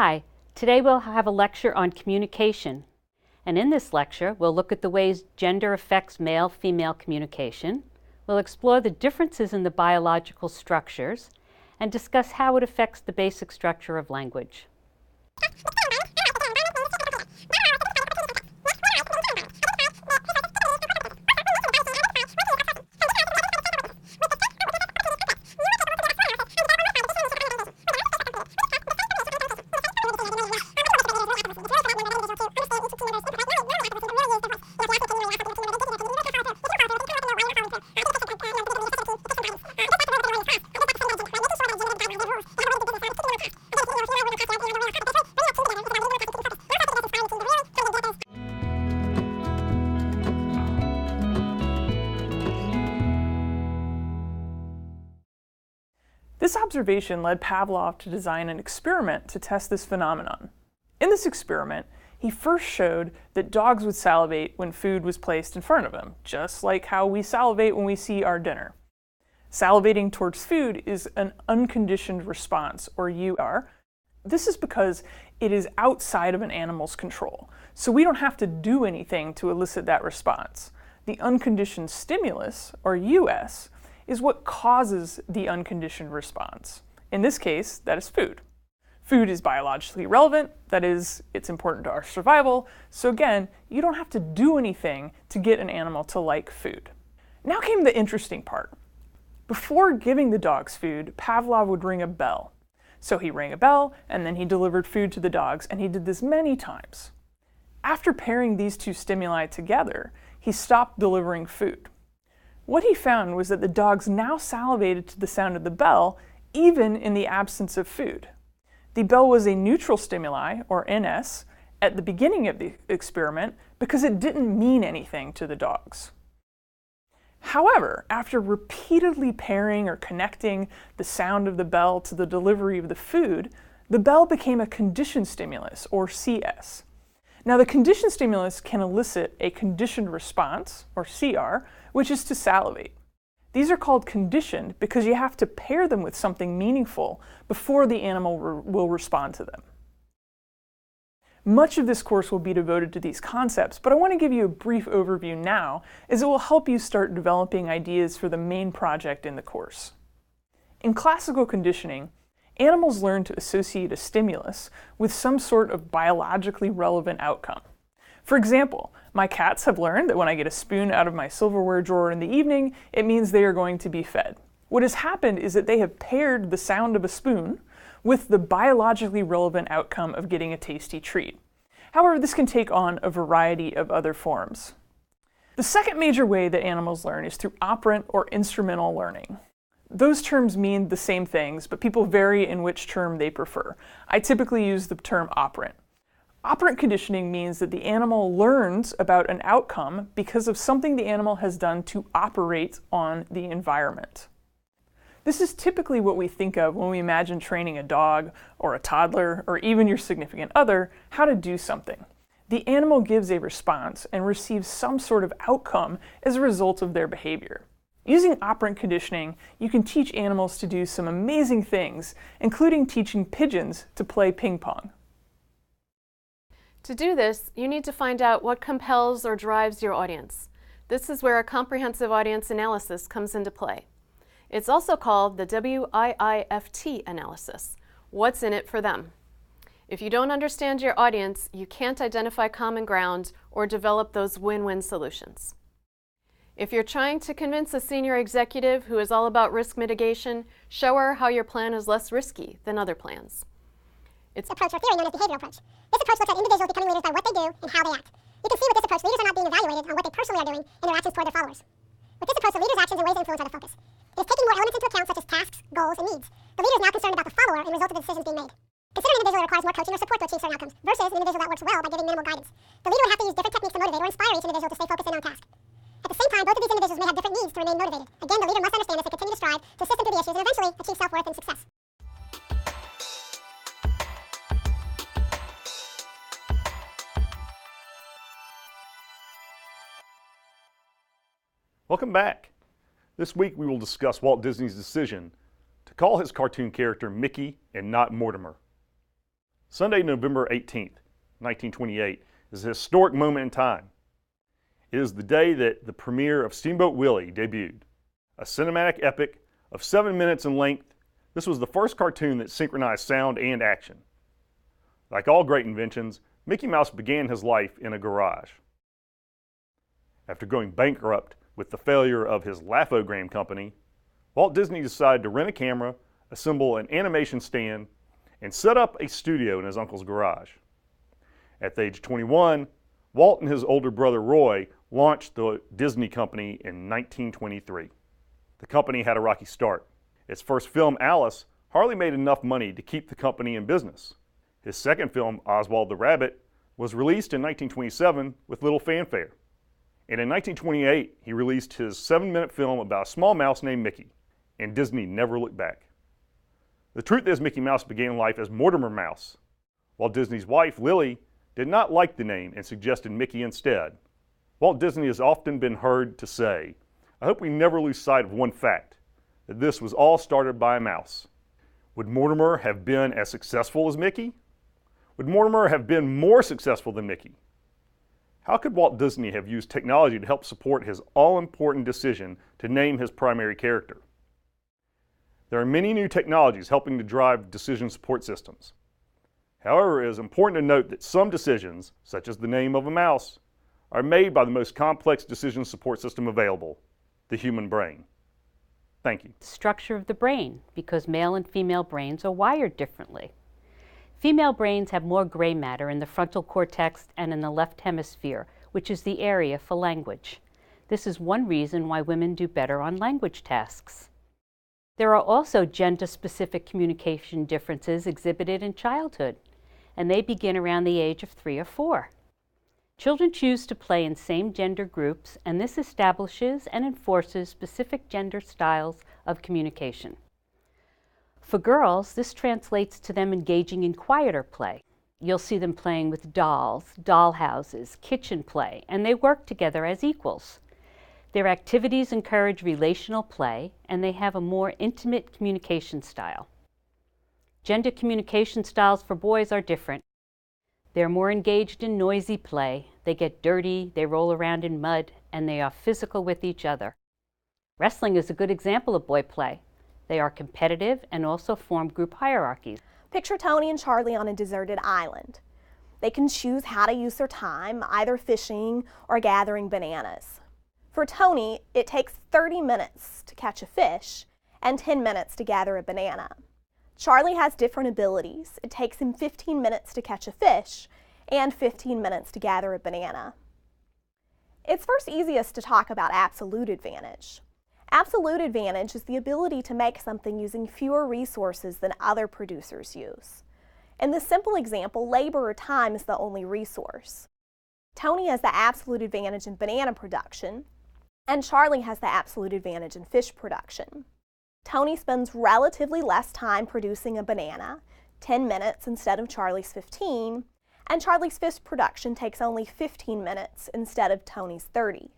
Hi, today we'll have a lecture on communication. And in this lecture, we'll look at the ways gender affects male-female communication. We'll explore the differences in the biological structures and discuss how it affects the basic structure of language. This observation led Pavlov to design an experiment to test this phenomenon. In this experiment, he first showed that dogs would salivate when food was placed in front of them, just like how we salivate when we see our dinner. Salivating towards food is an unconditioned response, or UR. This is because it is outside of an animal's control, so we don't have to do anything to elicit that response. The unconditioned stimulus, or US, is what causes the unconditioned response. In this case, that is food. Food is biologically relevant, that is, it's important to our survival, so again, you don't have to do anything to get an animal to like food. Now came the interesting part. Before giving the dogs food, Pavlov would ring a bell. So he rang a bell, and then he delivered food to the dogs, and he did this many times. After pairing these two stimuli together, he stopped delivering food. What he found was that the dogs now salivated to the sound of the bell, even in the absence of food. The bell was a neutral stimuli, or NS, at the beginning of the experiment because it didn't mean anything to the dogs. However, after repeatedly pairing or connecting the sound of the bell to the delivery of the food, the bell became a conditioned stimulus, or CS. Now, the conditioned stimulus can elicit a conditioned response, or CR, which is to salivate. These are called conditioned because you have to pair them with something meaningful before the animal will respond to them. Much of this course will be devoted to these concepts, but I want to give you a brief overview now, as it will help you start developing ideas for the main project in the course. In classical conditioning, animals learn to associate a stimulus with some sort of biologically relevant outcome. For example, my cats have learned that when I get a spoon out of my silverware drawer in the evening, it means they are going to be fed. What has happened is that they have paired the sound of a spoon with the biologically relevant outcome of getting a tasty treat. However, this can take on a variety of other forms. The second major way that animals learn is through operant or instrumental learning. Those terms mean the same things, but people vary in which term they prefer. I typically use the term operant. Operant conditioning means that the animal learns about an outcome because of something the animal has done to operate on the environment. This is typically what we think of when we imagine training a dog or a toddler or even your significant other how to do something. The animal gives a response and receives some sort of outcome as a result of their behavior. Using operant conditioning, you can teach animals to do some amazing things, including teaching pigeons to play ping pong. To do this, you need to find out what compels or drives your audience. This is where a comprehensive audience analysis comes into play. It's also called the WIIFT analysis. What's in it for them? If you don't understand your audience, you can't identify common ground or develop those win-win solutions. If you're trying to convince a senior executive who is all about risk mitigation, show her how your plan is less risky than other plans. It's approach or theory known as behavioral approach. This approach looks at individuals becoming leaders by what they do and how they act. You can see with this approach, leaders are not being evaluated on what they personally are doing in their actions toward their followers. With this approach, the leader's actions and ways of influence are the focus. It is taking more elements into account, such as tasks, goals, and needs. The leader is now concerned about the follower and the result of the decisions being made. Consider an individual that requires more coaching or support to achieve certain outcomes, versus an individual that works well by giving minimal guidance. The leader would have to use different techniques to motivate or inspire each individual to stay focused in on task. At the same time, both of these individuals may have different needs to remain motivated. Again, the leader must understand this and continue to strive to assist them through the issues and eventually achieve self-worth and success. Welcome back. This week we will discuss Walt Disney's decision to call his cartoon character Mickey and not Mortimer. Sunday, November 18th, 1928, is a historic moment in time. It is the day that the premiere of Steamboat Willie debuted. A cinematic epic of 7 minutes in length, this was the first cartoon that synchronized sound and action. Like all great inventions, Mickey Mouse began his life in a garage. After going bankrupt with the failure of his Laugh-O-Gram company, Walt Disney decided to rent a camera, assemble an animation stand, and set up a studio in his uncle's garage. At the age of 21, Walt and his older brother Roy launched the Disney Company in 1923. The company had a rocky start. Its first film, Alice, hardly made enough money to keep the company in business. His second film, Oswald the Rabbit, was released in 1927 with little fanfare. And in 1928, he released his 7-minute film about a small mouse named Mickey, and Disney never looked back. The truth is, Mickey Mouse began life as Mortimer Mouse. Walt Disney's wife, Lily, did not like the name and suggested Mickey instead. Walt Disney has often been heard to say, "I hope we never lose sight of one fact, that this was all started by a mouse." Would Mortimer have been as successful as Mickey? Would Mortimer have been more successful than Mickey? How could Walt Disney have used technology to help support his all-important decision to name his primary character? There are many new technologies helping to drive decision support systems. However, it is important to note that some decisions, such as the name of a mouse, are made by the most complex decision support system available, the human brain. Thank you. Structure of the brain, because male and female brains are wired differently. Female brains have more gray matter in the frontal cortex and in the left hemisphere, which is the area for language. This is one reason why women do better on language tasks. There are also gender-specific communication differences exhibited in childhood, and they begin around the age of 3 or 4. Children choose to play in same gender groups, and this establishes and enforces specific gender styles of communication. For girls, this translates to them engaging in quieter play. You'll see them playing with dolls, dollhouses, kitchen play, and they work together as equals. Their activities encourage relational play, and they have a more intimate communication style. Gender communication styles for boys are different. They're more engaged in noisy play, they get dirty, they roll around in mud, and they are physical with each other. Wrestling is a good example of boy play. They are competitive and also form group hierarchies. Picture Tony and Charlie on a deserted island. They can choose how to use their time, either fishing or gathering bananas. For Tony, it takes 30 minutes to catch a fish and 10 minutes to gather a banana. Charlie has different abilities. It takes him 15 minutes to catch a fish and 15 minutes to gather a banana. It's first easiest to talk about absolute advantage. Absolute advantage is the ability to make something using fewer resources than other producers use. In this simple example, labor or time is the only resource. Tony has the absolute advantage in banana production, and Charlie has the absolute advantage in fish production. Tony spends relatively less time producing a banana, 10 minutes instead of Charlie's 15, and Charlie's fish production takes only 15 minutes instead of Tony's 30.